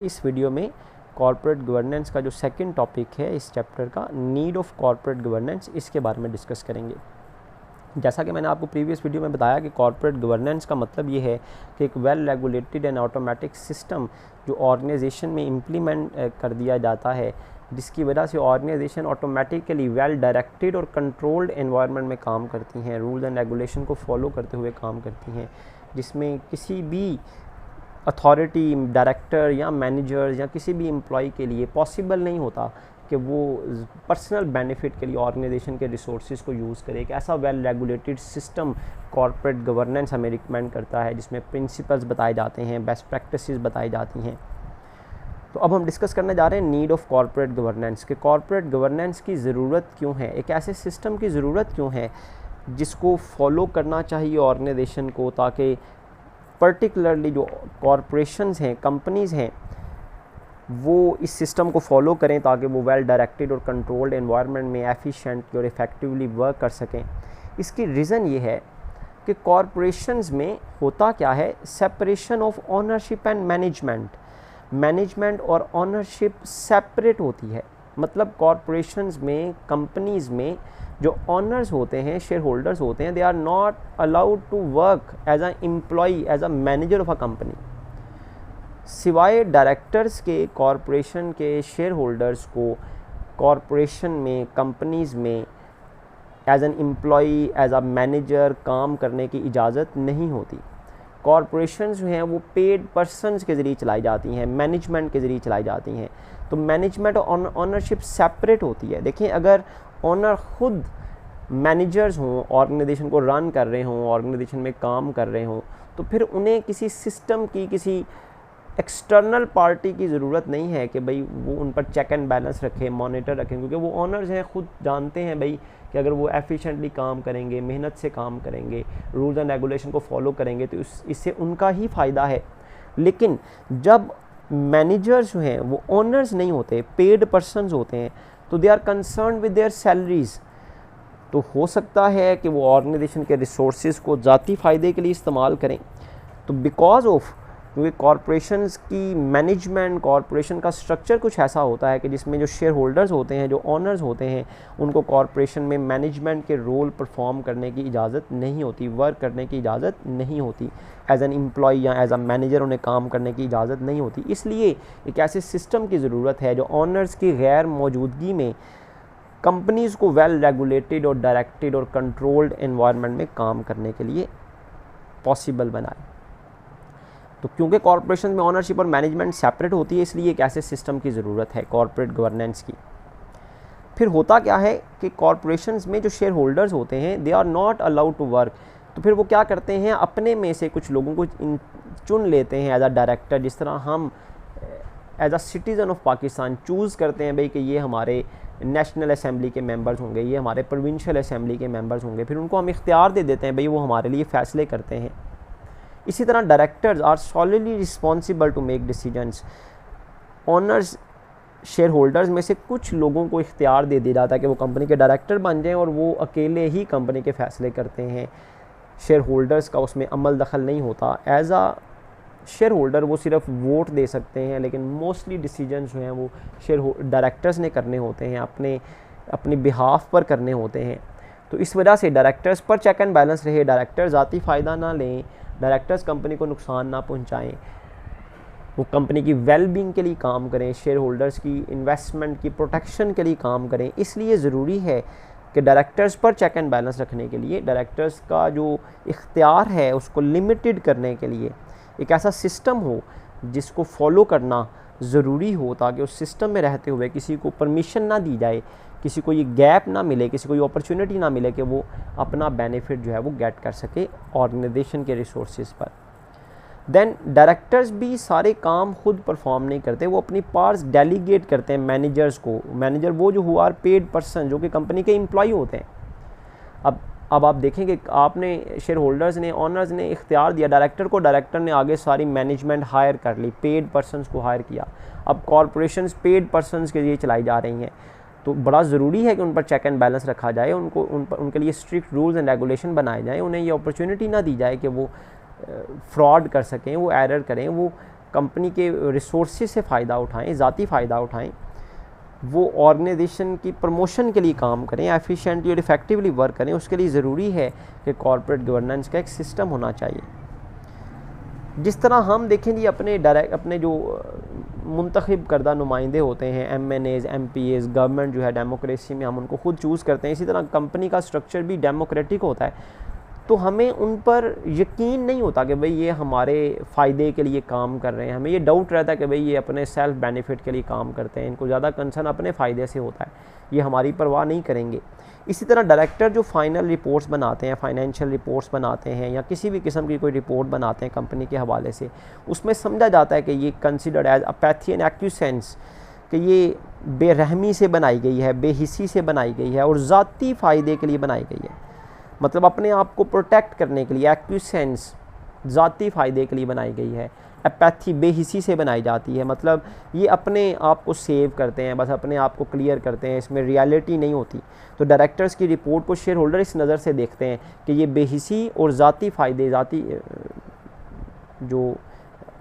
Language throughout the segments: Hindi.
इस वीडियो में कॉर्पोरेट गवर्नेंस का जो सेकंड टॉपिक है इस चैप्टर का, नीड ऑफ कॉर्पोरेट गवर्नेंस, इसके बारे में डिस्कस करेंगे। जैसा कि मैंने आपको प्रीवियस वीडियो में बताया कि कॉर्पोरेट गवर्नेंस का मतलब ये है कि एक well regulated and automatic system जो ऑर्गेनाइजेशन में इम्प्लीमेंट कर दिया जाता है, जिसकी वजह से ऑर्गेनाइजेशन ऑटोमेटिकली वेल डायरेक्टेड और कंट्रोल्ड एनवायरनमेंट में काम करती हैं, रूल्स एंड रेगुलेशन को फॉलो करते हुए काम करती हैं, जिसमें किसी भी अथॉरिटी, डायरेक्टर या मैनेजर या किसी भी एम्प्लॉय के लिए पॉसिबल नहीं होता कि वो पर्सनल बेनिफिट के लिए ऑर्गेनाइजेशन के रिसोर्सेज को यूज़ करे। एक ऐसा well regulated system corporate governance हमें रिकमेंड करता है, जिसमें प्रिंसिपल्स बताए जाते हैं, बेस्ट प्रैक्टिसेस बताई जाती हैं। तो अब हम डिस्कस करने जा रहे हैं नीड ऑफ कॉर्पोरेट गवर्नेंस, कि कॉर्पोरेट गवर्नेंस की ज़रूरत क्यों है, एक ऐसे सिस्टम की ज़रूरत क्यों है जिसको फॉलो करना चाहिए ऑर्गेनाइजेशन को, ताकि पर्टिकुलरली जो कॉरपोरेशंस हैं, कंपनीज़ हैं, वो इस सिस्टम को फॉलो करें ताकि वो वेल डायरेक्टेड और कंट्रोल्ड एनवायरनमेंट में एफिशिएंटली और इफ़ेक्टिवली वर्क कर सकें। इसकी रीज़न ये है कि कॉरपोरेशंस में होता क्या है, separation of ownership and management और ओनरशिप सेपरेट होती है। मतलब कॉरपोरेशंस में, कंपनीज़ में जो ऑनर्स होते हैं, शेयर होल्डर्स होते हैं, they are not allowed to work as a employee, as a manager of a company. सिवाय डायरेक्टर्स के, कॉरपोरेशन के शेयर होल्डर्स को कॉरपोरेशन में, कंपनीज़ में as an employee, as a manager काम करने की इजाज़त नहीं होती। कॉरपोरेशंस जो हैं वो पेड पर्सनस के ज़रिए चलाई जाती हैं, मैनेजमेंट के ज़रिए चलाई जाती हैं। तो मैनेजमेंट और ऑनरशिप सेपरेट होती है। देखिए, अगर ऑनर खुद मैनेजर्स हों, ऑर्गेनाइजेशन को रन कर रहे हों, ऑर्गेनाइजेशन में काम कर रहे हों, तो फिर उन्हें किसी सिस्टम की, किसी एक्सटर्नल पार्टी की ज़रूरत नहीं है कि भाई वो उन पर चेक एंड बैलेंस रखें, मॉनिटर रखें, क्योंकि वो ऑनर्स हैं, खुद जानते हैं भाई कि अगर वो एफिशिएंटली काम करेंगे, मेहनत से काम करेंगे, रूल्स एंड रेगुलेशन को फॉलो करेंगे, तो इससे उनका ही फ़ायदा है। लेकिन जब मैनेजर्स जो हैं वो ऑनर्स नहीं होते, पेड पर्सनस होते हैं, तो they are concern with their salaries. तो हो सकता है कि वो ऑर्गेनाइजेशन के रिसोर्सेज को ज़ाती फ़ायदे के लिए इस्तेमाल करें। तो बिकॉज ऑफ, क्योंकि कॉरपोरेशंस की मैनेजमेंट, कॉरपोरेशन का स्ट्रक्चर कुछ ऐसा होता है कि जिसमें जो शेयर होल्डर्स होते हैं, जो ऑनर्स होते हैं, उनको कॉरपोरेशन में मैनेजमेंट के रोल परफॉर्म करने की इजाज़त नहीं होती, वर्क करने की इजाज़त नहीं होती, एज एन एम्प्लॉय या एज अ मैनेजर उन्हें काम करने की इजाज़त नहीं होती। इसलिए एक ऐसे सिस्टम की ज़रूरत है जो ऑनर्स की गैर मौजूदगी में कंपनीज़ को वेल रेगुलेटेड और डायरेक्टेड और कंट्रोल्ड एनवायरनमेंट में काम करने के लिए पॉसिबल बनाए। तो क्योंकि कॉरपोरेशन में ऑनरशिप और मैनेजमेंट सेपरेट होती है, इसलिए एक ऐसे सिस्टम की ज़रूरत है कॉरपोरेट गवर्नेंस की। फिर होता क्या है कि कॉरपोरेशंस में जो शेयर होल्डर्स होते हैं, they are not allowed to work. तो फिर वो क्या करते हैं, अपने में से कुछ लोगों को चुन लेते हैं एज अ डायरेक्टर। जिस तरह हम as a citizen of Pakistan choose करते हैं भाई कि ये हमारे नेशनल असेंबली के मेंबर्स होंगे, ये हमारे प्रोविंशियल असेंबली के मेंबर्स होंगे, फिर उनको हम इख्तियार दे देते हैं भाई वो हमारे लिए फ़ैसले करते हैं। इसी तरह directors are solidly responsible to make decisions. Owners, share holders में से कुछ लोगों को इख्तियार दे दिया जाता है कि वो कंपनी के डायरेक्टर बन जाएं और वो अकेले ही कंपनी के फ़ैसले करते हैं। शेयर होल्डर्स का उसमें अमल दखल नहीं होता। एज आ शेयर होल्डर वो सिर्फ वोट दे सकते हैं, लेकिन मोस्टली डिसीजंस जो हैं वो डायरेक्टर्स ने करने होते हैं, अपने बिहाफ पर करने होते हैं। तो इस वजह से डायरेक्टर्स पर चेक एंड बैलेंस रहे, डायरेक्टर ज़ाती फ़ायदा ना लें, डायरेक्टर्स कंपनी को नुकसान ना पहुंचाएं, वो कंपनी की वेलबींग के लिए काम करें, शेयर होल्डर्स की इन्वेस्टमेंट की प्रोटेक्शन के लिए काम करें। इसलिए ज़रूरी है कि डायरेक्टर्स पर चेक एंड बैलेंस रखने के लिए, डायरेक्टर्स का जो इख्तियार है उसको लिमिटेड करने के लिए एक ऐसा सिस्टम हो जिसको फॉलो करना ज़रूरी हो, ताकि उस सिस्टम में रहते हुए किसी को परमिशन ना दी जाए, किसी को ये गैप ना मिले, किसी को ये अपॉर्चुनिटी ना मिले कि वो अपना बेनिफिट जो है वो गेट कर सके ऑर्गेनाइजेशन के रिसोर्सेज पर। देन डायरेक्टर्स भी सारे काम खुद परफॉर्म नहीं करते, वो अपनी पावर्स डेलीगेट करते हैं मैनेजर्स को। मैनेजर वो जो हुआ पेड पर्सन, जो कि कंपनी के एम्प्लॉय होते हैं। अब आप देखेंगे, आपने शेयर होल्डर्स ने, ऑनर्स ने इख्तियार दिया डायरेक्टर को, डायरेक्टर ने आगे सारी मैनेजमेंट हायर कर ली, पेड पर्सनस को हायर किया। अब कॉरपोरेशंस पेड पर्सनस के लिए चलाई जा रही हैं, तो बड़ा ज़रूरी है कि उन पर चेक एंड बैलेंस रखा जाए, उनके लिए स्ट्रिक्ट रूल्स एंड रेगुलेशन बनाए जाएँ, उन्हें ये अपॉर्चुनिटी ना दी जाए कि वो फ्रॉड कर सकें, वो एरर करें, वो कंपनी के रिसोर्सेज से फ़ायदा उठाएं, ज़ाती फ़ायदा उठाएं, वो ऑर्गेनाइजेशन की प्रमोशन के लिए काम करें, एफिशिएंटली और इफ़ेक्टिवली वर्क करें, उसके लिए ज़रूरी है कि कॉर्पोरेट गवर्नेंस का एक सिस्टम होना चाहिए। जिस तरह हम देखें जी अपने जो मुंतखब करदा नुमाइंदे होते हैं, MNAs, MPAs, गवर्नमेंट जो है डेमोक्रेसी में हम उनको खुद चूज़ करते हैं, इसी तरह कंपनी का स्ट्रक्चर भी डेमोक्रेटिक होता है। तो हमें उन पर यकीन नहीं होता कि भाई ये हमारे फ़ायदे के लिए काम कर रहे हैं, हमें ये डाउट रहता है कि भाई ये अपने सेल्फ बेनिफिट के लिए काम करते हैं, इनको ज़्यादा कंसर्न अपने फ़ायदे से होता है, ये हमारी परवाह नहीं करेंगे। इसी तरह डायरेक्टर जो फाइनल रिपोर्ट्स बनाते हैं, फाइनेंशियल रिपोर्ट्स बनाते हैं या किसी भी किस्म की कोई रिपोर्ट बनाते हैं कंपनी के हवाले से, उसमें समझा जाता है कि ये considered as apathy and acquiescence, कि ये बेरहमी से बनाई गई है, बेहिसी से बनाई गई है और ज़ाती फ़ायदे के लिए बनाई गई है। मतलब अपने आप को प्रोटेक्ट करने के लिए, एक्यूसेंस ज़ाती फ़ायदे के लिए बनाई गई है। अपैथी बेहिसी से बनाई जाती है, मतलब ये अपने आप को सेव करते हैं, बस अपने आप को क्लियर करते हैं, इसमें रियलिटी नहीं होती। तो डायरेक्टर्स की रिपोर्ट को शेयर होल्डर इस नज़र से देखते हैं कि ये बेहिसी और ज़ाती फ़ायदे, ज़ाती जो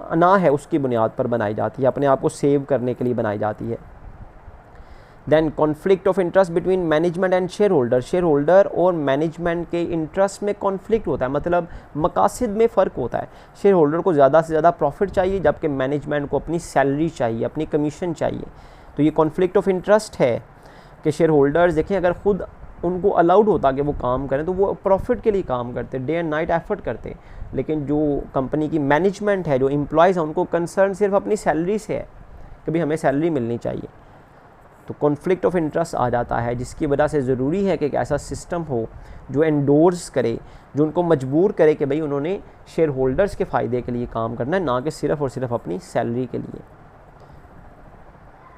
अना है उसकी बुनियाद पर बनाई जाती है, अपने आप को सेव करने के लिए बनाई जाती है। Then conflict of interest between management and share holder, share holder और मैनेजमेंट के इंटरेस्ट में कॉन्फ्लिक्ट होता है, मतलब मकासद में फ़र्क होता है। शेयर होल्डर को ज़्यादा से ज़्यादा प्रॉफिट चाहिए, जबकि मैनेजमेंट को अपनी सैलरी चाहिए, अपनी कमीशन चाहिए। तो ये कॉन्फ्लिक्ट ऑफ इंटरेस्ट है कि शेयर होल्डर्स देखें, अगर ख़ुद उनको अलाउड होता कि वो काम करें तो वो प्रॉफिट के लिए काम करते, डे एंड नाइट एफर्ट करते, लेकिन जो कंपनी की मैनेजमेंट है, जो एम्प्लॉयज़ हैं, उनको कंसर्न सिर्फ अपनी सैलरी से है कि भाई हमें सैलरी मिलनी चाहिए। तो कॉन्फ्लिक्ट ऑफ इंटरेस्ट आ जाता है, जिसकी वजह से ज़रूरी है कि एक ऐसा सिस्टम हो जो एंडोर्स करे, जो उनको मजबूर करे कि भाई उन्होंने शेयर होल्डर्स के फ़ायदे के लिए काम करना है, ना कि सिर्फ़ और सिर्फ अपनी सैलरी के लिए।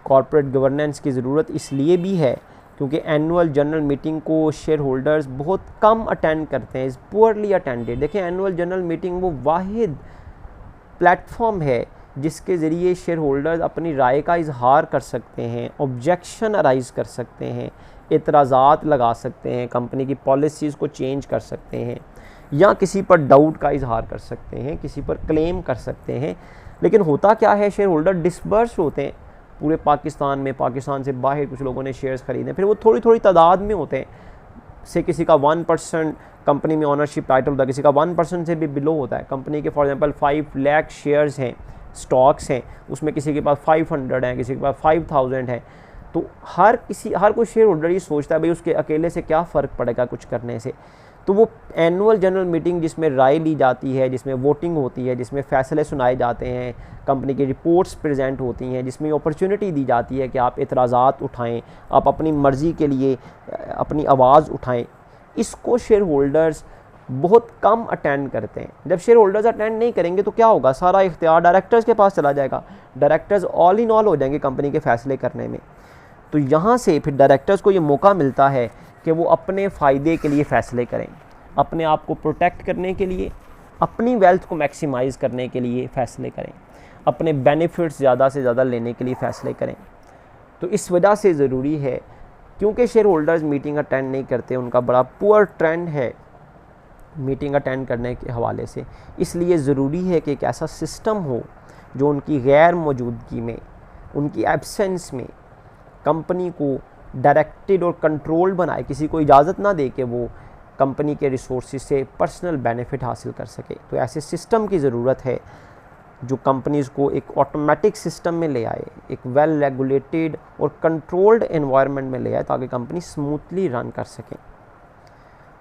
कॉर्पोरेट गवर्नेंस की ज़रूरत इसलिए भी है क्योंकि एनुअल जनरल मीटिंग को शेयर होल्डर्स बहुत कम अटेंड करते हैं, इज़ पुअरली अटेंडेड। देखें, एनुअल जनरल मीटिंग वो वाहिद प्लेटफॉर्म है जिसके ज़रिए शेयर होल्डर्स अपनी राय का इजहार कर सकते हैं, ऑब्जेक्शन अराइज कर सकते हैं, एतराज़ात लगा सकते हैं, कंपनी की पॉलिसीज़ को चेंज कर सकते हैं, या किसी पर डाउट का इजहार कर सकते हैं, किसी पर क्लेम कर सकते हैं। लेकिन होता क्या है, शेयर होल्डर डिस्पर्स होते हैं पूरे पाकिस्तान में, पाकिस्तान से बाहर कुछ लोगों ने शेयर्स ख़रीदे, फिर वो थोड़ी थोड़ी तादाद में होते हैं, से किसी का 1% कंपनी में ऑनरशिप टाइटल होता है, किसी का 1% से भी बिलो होता है। कंपनी के फॉर एग्जांपल 5 लाख शेयर्स हैं, स्टॉक्स हैं, उसमें किसी के पास 500 हैं, किसी के पास 5000 हैं। तो हर कोई शेयर होल्डर ये सोचता है भाई उसके अकेले से क्या फ़र्क पड़ेगा कुछ करने से। तो वो एनुअल जनरल मीटिंग जिसमें राय ली जाती है, जिसमें वोटिंग होती है, जिसमें फ़ैसले सुनाए जाते हैं, कंपनी की रिपोर्ट्स प्रेजेंट होती हैं, जिसमें अपॉर्चुनिटी दी जाती है कि आप एतराज़ात उठाएं, आप अपनी मर्ज़ी के लिए अपनी आवाज़ उठाएं, इसको शेयर होल्डर्स बहुत कम अटेंड करते हैं। जब शेयर होल्डर्स अटेंड नहीं करेंगे तो क्या होगा, सारा इख्तियार डायरेक्टर्स के पास चला जाएगा, डायरेक्टर्स ऑल इन ऑल हो जाएंगे कंपनी के फ़ैसले करने में। तो यहाँ से फिर डायरेक्टर्स को ये मौका मिलता है कि वो अपने फ़ायदे के लिए फ़ैसले करें, अपने आप को प्रोटेक्ट करने के लिए, अपनी वेल्थ को मैक्सिमाइज़ करने के लिए फ़ैसले करें, अपने बेनिफिट्स ज़्यादा से ज़्यादा लेने के लिए फ़ैसले करें। तो इस वजह से ज़रूरी है, क्योंकि शेयर होल्डर्स मीटिंग अटेंड नहीं करते, उनका बड़ा पुअर ट्रेंड है मीटिंग अटेंड करने के हवाले से, इसलिए ज़रूरी है कि एक ऐसा सिस्टम हो जो उनकी गैर मौजूदगी में, उनकी एब्सेंस में कंपनी को डायरेक्टेड और कंट्रोल्ड बनाए, किसी को इजाज़त ना दे कि वो कंपनी के रिसोर्सेज से पर्सनल बेनिफिट हासिल कर सके। तो ऐसे सिस्टम की ज़रूरत है जो कंपनीज़ को एक ऑटोमेटिक सिस्टम में ले आए, एक वेल रेगुलेटेड और कंट्रोल्ड एनवायरनमेंट में ले आए, ताकि कंपनी स्मूथली रन कर सकें।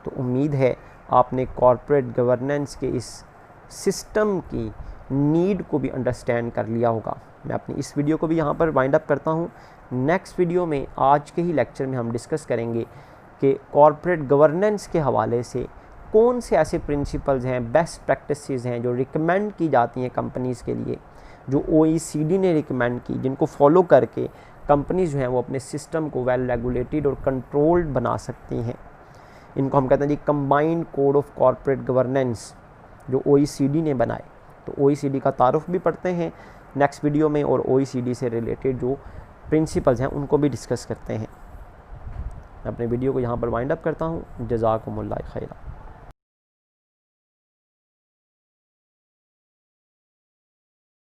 तो उम्मीद है आपने कॉर्पोरेट गवर्नेंस के इस सिस्टम की नीड को भी अंडरस्टैंड कर लिया होगा। मैं अपनी इस वीडियो को भी यहाँ पर वाइंड अप करता हूँ। नेक्स्ट वीडियो में, आज के ही लेक्चर में हम डिस्कस करेंगे कि कॉर्पोरेट गवर्नेंस के हवाले से कौन से ऐसे प्रिंसिपल्स हैं, बेस्ट प्रैक्टिसेस हैं जो रिकमेंड की जाती हैं कंपनीज़ के लिए, जो OECD ने रिकमेंड की, जिनको फॉलो करके कंपनीज़ जो हैं वो अपने सिस्टम को वेल रेगुलेटेड और कंट्रोल्ड बना सकती हैं। इनको हम कहते हैं जी combined code of corporate governance, जो OECD ने बनाए। तो OECD का तारुफ भी पढ़ते हैं नेक्स्ट वीडियो में, और OECD से रिलेटेड जो प्रिंसिपल्स हैं उनको भी डिस्कस करते हैं। मैं अपने वीडियो को यहाँ पर वाइंड अप करता हूँ। जज़ाकुमुल्लाह खैरा।